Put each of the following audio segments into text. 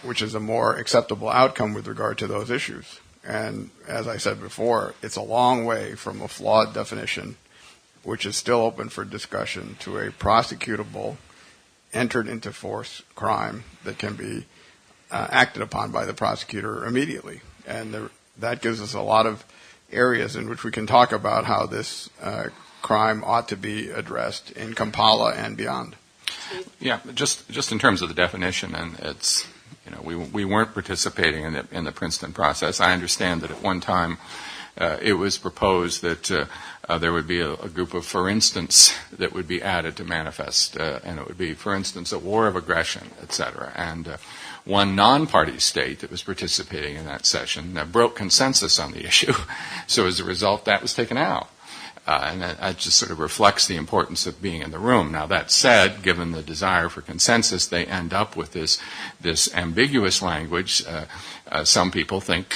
which is a more acceptable outcome with regard to those issues. And as I said before, it's a long way from a flawed definition, which is still open for discussion, to a prosecutable, entered into force crime that can be acted upon by the prosecutor immediately. And that gives us a lot of areas in which we can talk about how this crime ought to be addressed in Kampala and beyond. Yeah, just in terms of the definition, and it's, we weren't participating in the Princeton process. I understand that at one time it was proposed that there would be a group of for instance that would be added to manifest, and it would be, for instance, a war of aggression, et cetera. And one non-party state that was participating in that session broke consensus on the issue. So as a result, that was taken out. And that just sort of reflects the importance of being in the room. Now, that said, given the desire for consensus, they end up with this ambiguous language. Some people think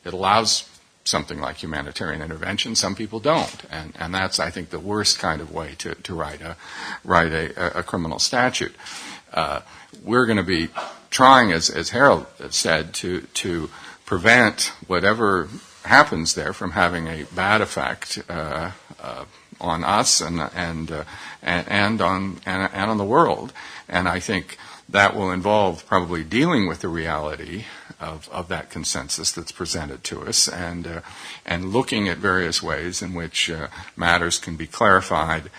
it allows something like humanitarian intervention. Some people don't. And that's, I think, the worst kind of way to write a criminal statute. We're going to be trying, as Harold said, to prevent whatever happens there from having a bad effect on us and on the world. And I think that will involve probably dealing with the reality of that consensus that's presented to us, and looking at various ways in which matters can be clarified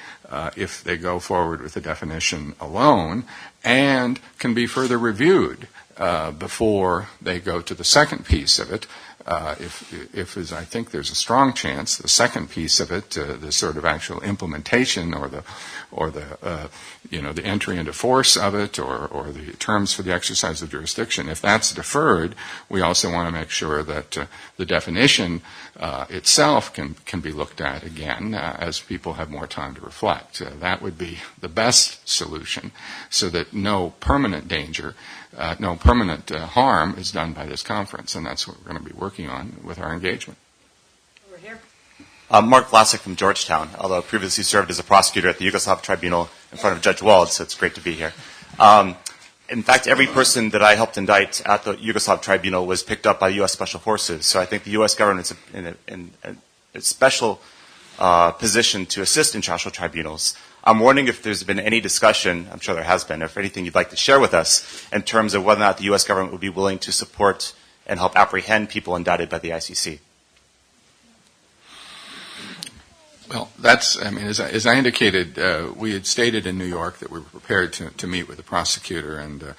if they go forward with the definition alone, and can be further reviewed before they go to the second piece of it. If as I think there's a strong chance, the second piece of it, the sort of actual implementation or the entry into force of it, or the terms for the exercise of jurisdiction, if that's deferred, we also want to make sure that the definition itself can be looked at again as people have more time to reflect. That would be the best solution, so that no permanent danger, no permanent harm is done by this conference, and that's what we're going to be working on with our engagement. Over here. Mark Vlasic from Georgetown, although previously served as a prosecutor at the Yugoslav Tribunal in front of Judge Wald, so it's great to be here. In fact, every person that I helped indict at the Yugoslav Tribunal was picked up by U.S. Special Forces, so I think the U.S. government is in a special position to assist international tribunals. I'm wondering if there's been any discussion, I'm sure there has been, if anything you'd like to share with us in terms of whether or not the U.S. government would be willing to support and help apprehend people indicted by the ICC. Well, as I indicated, we had stated in New York that we were prepared to meet with the prosecutor, and